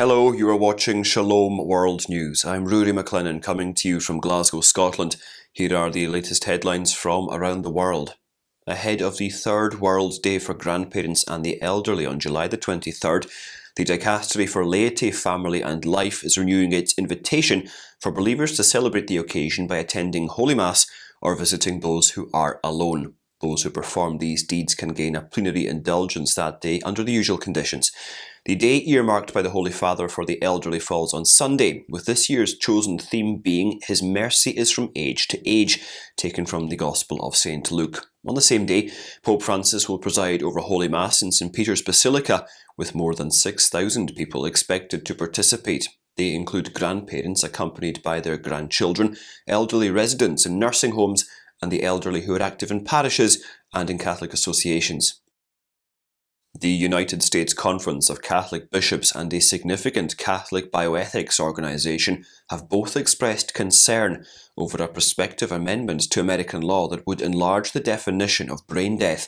Hello, you are watching Shalom World News. I'm Rory McLennan coming to you from Glasgow, Scotland. Here are the latest headlines from around the world. Ahead of the third World Day for Grandparents and the Elderly on July the 23rd, the Dicastery for Laity, Family and Life is renewing its invitation for believers to celebrate the occasion by attending Holy Mass or visiting those who are alone. Those who perform these deeds can gain a plenary indulgence that day under the usual conditions. The day earmarked by the Holy Father for the elderly falls on Sunday, with this year's chosen theme being His Mercy is from Age to Age, taken from the Gospel of St. Luke. On the same day, Pope Francis will preside over Holy Mass in St. Peter's Basilica, with more than 6,000 people expected to participate. They include grandparents accompanied by their grandchildren, elderly residents in nursing homes, and the elderly who are active in parishes and in Catholic associations. The United States Conference of Catholic Bishops and a significant Catholic bioethics organisation have both expressed concern over a prospective amendment to American law that would enlarge the definition of brain death.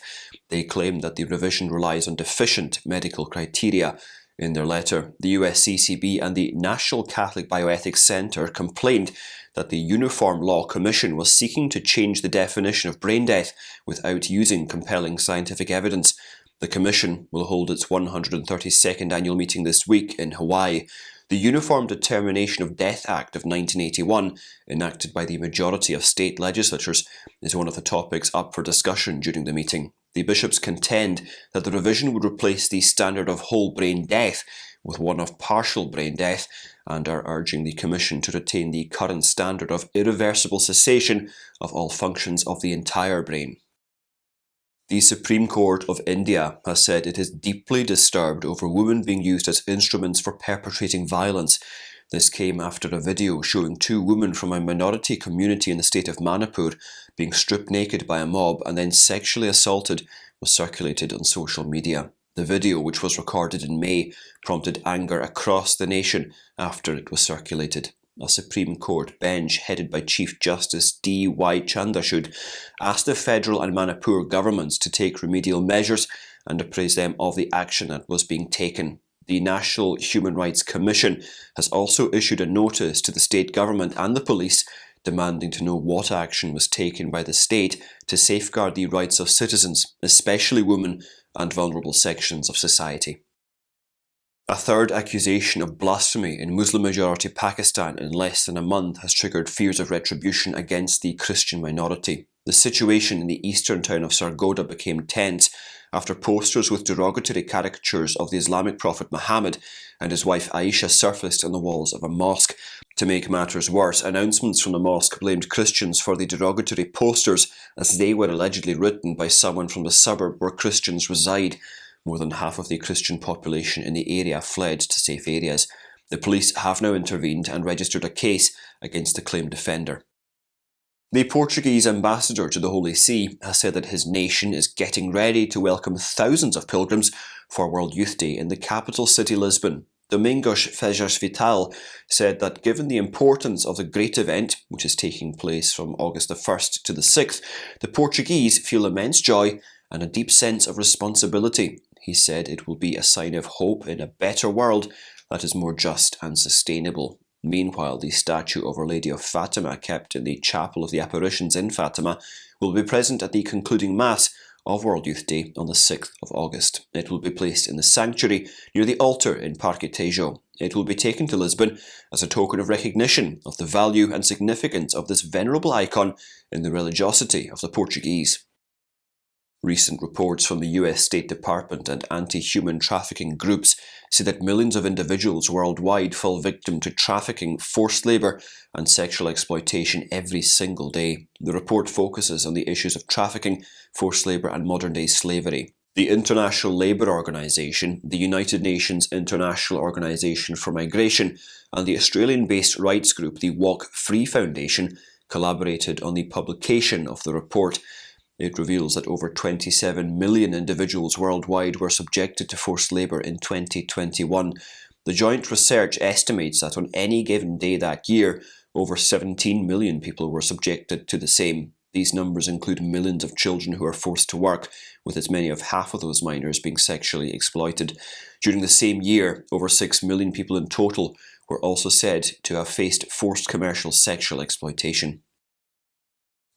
They claim that the revision relies on deficient medical criteria. In their letter, the USCCB and the National Catholic Bioethics Centre complained that the Uniform Law Commission was seeking to change the definition of brain death without using compelling scientific evidence. The Commission will hold its 132nd annual meeting this week in Hawaii. The Uniform Determination of Death Act of 1981, enacted by the majority of state legislatures, is one of the topics up for discussion during the meeting. The bishops contend that the revision would replace the standard of whole brain death with one of partial brain death, and are urging the Commission to retain the current standard of irreversible cessation of all functions of the entire brain. The Supreme Court of India has said it is deeply disturbed over women being used as instruments for perpetrating violence. This came after a video showing two women from a minority community in the state of Manipur being stripped naked by a mob and then sexually assaulted was circulated on social media. The video, which was recorded in May, prompted anger across the nation after it was circulated. A Supreme Court bench headed by Chief Justice D.Y. Chandrachud asked the federal and Manipur governments to take remedial measures and apprise them of the action that was being taken. The National Human Rights Commission has also issued a notice to the state government and the police demanding to know what action was taken by the state to safeguard the rights of citizens, especially women and vulnerable sections of society. A third accusation of blasphemy in Muslim-majority Pakistan in less than a month has triggered fears of retribution against the Christian minority. The situation in the eastern town of Sargodha became tense after posters with derogatory caricatures of the Islamic prophet Muhammad and his wife Aisha surfaced on the walls of a mosque. To make matters worse, announcements from the mosque blamed Christians for the derogatory posters as they were allegedly written by someone from the suburb where Christians reside. More than half of the Christian population in the area fled to safe areas. The police have now intervened and registered a case against the claimed offender. The Portuguese ambassador to the Holy See has said that his nation is getting ready to welcome thousands of pilgrims for World Youth Day in the capital city Lisbon. Domingos Feijas Vital said that given the importance of the great event, which is taking place from August the 1st to the 6th, the Portuguese feel immense joy and a deep sense of responsibility. He said it will be a sign of hope in a better world that is more just and sustainable. Meanwhile, the statue of Our Lady of Fatima, kept in the Chapel of the Apparitions in Fatima, will be present at the concluding Mass of World Youth Day on the 6th of August. It will be placed in the sanctuary near the altar in Parque Tejo. It will be taken to Lisbon as a token of recognition of the value and significance of this venerable icon in the religiosity of the Portuguese. Recent reports from the US State Department and anti-human trafficking groups say that millions of individuals worldwide fall victim to trafficking, forced labour and sexual exploitation every single day. The report focuses on the issues of trafficking, forced labour and modern-day slavery. The International Labour Organization, the United Nations International Organization for Migration and the Australian-based rights group the Walk Free Foundation collaborated on the publication of the report. It reveals that over 27 million individuals worldwide were subjected to forced labour in 2021. The joint research estimates that on any given day that year, over 17 million people were subjected to the same. These numbers include millions of children who are forced to work, with as many of half of those minors being sexually exploited. During the same year, over 6 million people in total were also said to have faced forced commercial sexual exploitation.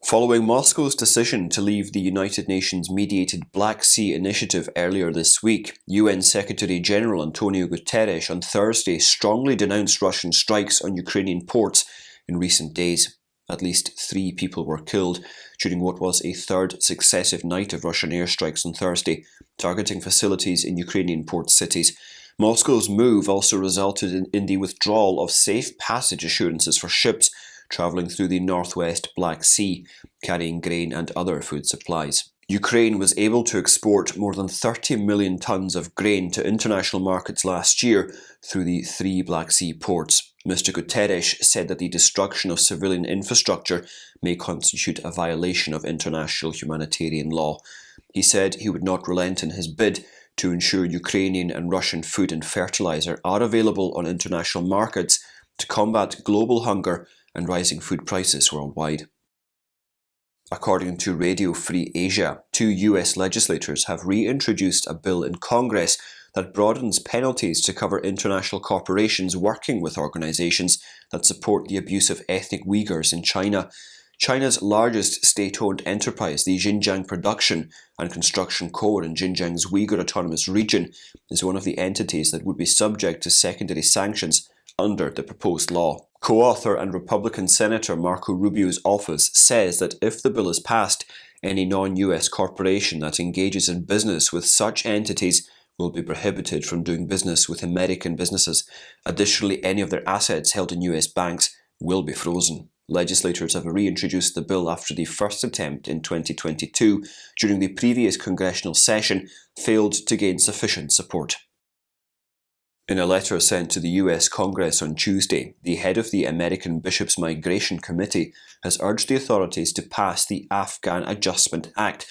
Following Moscow's decision to leave the United Nations-mediated Black Sea Initiative earlier this week, UN Secretary-General Antonio Guterres on Thursday strongly denounced Russian strikes on Ukrainian ports in recent days. At least 3 people were killed during what was a third successive night of Russian airstrikes on Thursday, targeting facilities in Ukrainian port cities. Moscow's move also resulted in the withdrawal of safe passage assurances for ships travelling through the northwest Black Sea, carrying grain and other food supplies. Ukraine was able to export more than 30 million tonnes of grain to international markets last year through the 3 Black Sea ports. Mr. Guterres said that the destruction of civilian infrastructure may constitute a violation of international humanitarian law. He said he would not relent in his bid to ensure Ukrainian and Russian food and fertilizer are available on international markets to combat global hunger and rising food prices worldwide. According to Radio Free Asia, 2 US legislators have reintroduced a bill in Congress that broadens penalties to cover international corporations working with organizations that support the abuse of ethnic Uyghurs in China. China's largest state-owned enterprise, the Xinjiang Production and Construction Corps in Xinjiang's Uyghur Autonomous Region, is one of the entities that would be subject to secondary sanctions under the proposed law. Co-author and Republican Senator Marco Rubio's office says that if the bill is passed, any non-US corporation that engages in business with such entities will be prohibited from doing business with American businesses. Additionally, any of their assets held in US banks will be frozen. Legislators have reintroduced the bill after the first attempt in 2022 during the previous congressional session failed to gain sufficient support. In a letter sent to the US Congress on Tuesday, the head of the American Bishops' Migration Committee has urged the authorities to pass the Afghan Adjustment Act.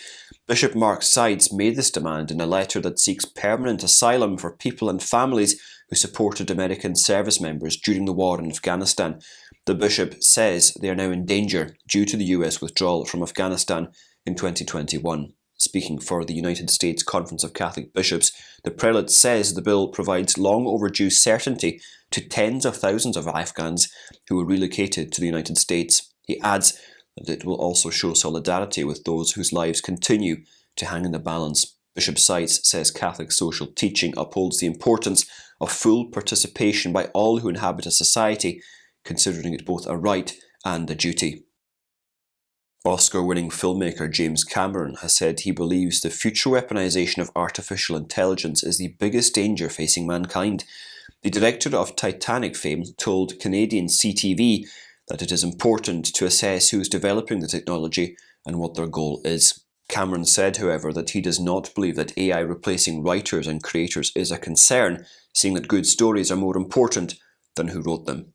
Bishop Mark Sides made this demand in a letter that seeks permanent asylum for people and families who supported American service members during the war in Afghanistan. The bishop says they are now in danger due to the US withdrawal from Afghanistan in 2021. Speaking for the United States Conference of Catholic Bishops, the prelate says the bill provides long overdue certainty to tens of thousands of Afghans who were relocated to the United States. He adds that it will also show solidarity with those whose lives continue to hang in the balance. Bishop Sides says Catholic social teaching upholds the importance of full participation by all who inhabit a society, considering it both a right and a duty. Oscar-winning filmmaker James Cameron has said he believes the future weaponization of artificial intelligence is the biggest danger facing mankind. The director of Titanic fame told Canadian CTV that it is important to assess who is developing the technology and what their goal is. Cameron said, however, that he does not believe that AI replacing writers and creators is a concern, saying that good stories are more important than who wrote them.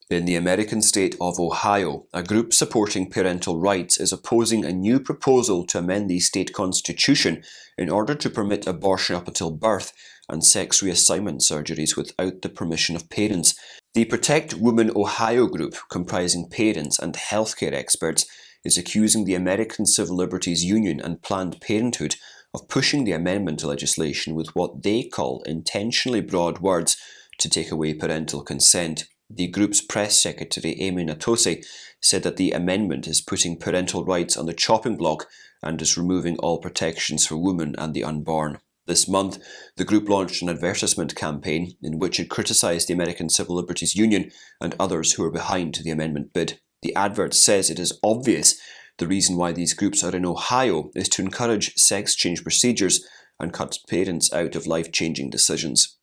In the American state of Ohio, a group supporting parental rights is opposing a new proposal to amend the state constitution in order to permit abortion up until birth and sex reassignment surgeries without the permission of parents. The Protect Women Ohio group, comprising parents and healthcare experts, is accusing the American Civil Liberties Union and Planned Parenthood of pushing the amendment to legislation with what they call intentionally broad words to take away parental consent. The group's press secretary, Amy Natose, said that the amendment is putting parental rights on the chopping block and is removing all protections for women and the unborn. This month, the group launched an advertisement campaign in which it criticised the American Civil Liberties Union and others who are behind the amendment bid. The advert says it is obvious the reason why these groups are in Ohio is to encourage sex change procedures and cut parents out of life-changing decisions.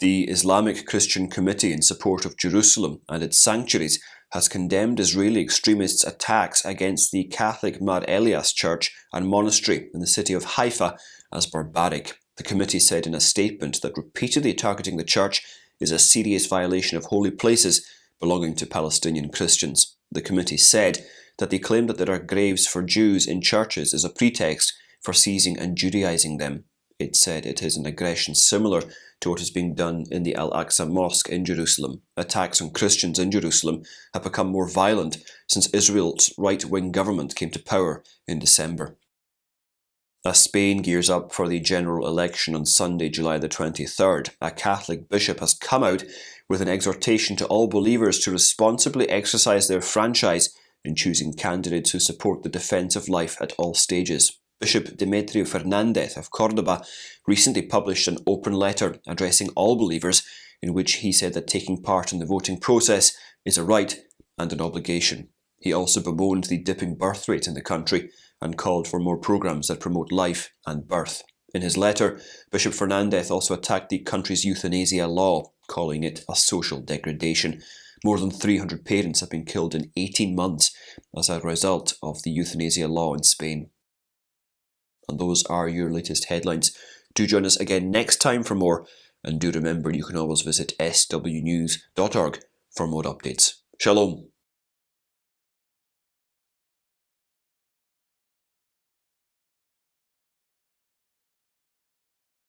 The Islamic Christian Committee in support of Jerusalem and its sanctuaries has condemned Israeli extremists' attacks against the Catholic Mar Elias Church and Monastery in the city of Haifa as barbaric. The committee said in a statement that repeatedly targeting the church is a serious violation of holy places belonging to Palestinian Christians. The committee said that the claim that there are graves for Jews in churches is a pretext for seizing and Judaizing them. It said it is an aggression similar to what is being done in the Al-Aqsa Mosque in Jerusalem. Attacks on Christians in Jerusalem have become more violent since Israel's right-wing government came to power in December. As Spain gears up for the general election on Sunday, July the 23rd, a Catholic bishop has come out with an exhortation to all believers to responsibly exercise their franchise in choosing candidates who support the defence of life at all stages. Bishop Demetrio Fernandez of Córdoba recently published an open letter addressing all believers in which he said that taking part in the voting process is a right and an obligation. He also bemoaned the dipping birth rate in the country and called for more programmes that promote life and birth. In his letter, Bishop Fernandez also attacked the country's euthanasia law, calling it a social degradation. More than 300 parents have been killed in 18 months as a result of the euthanasia law in Spain. And those are your latest headlines. Do join us again next time for more, and do remember you can always visit swnews.org for more updates. Shalom.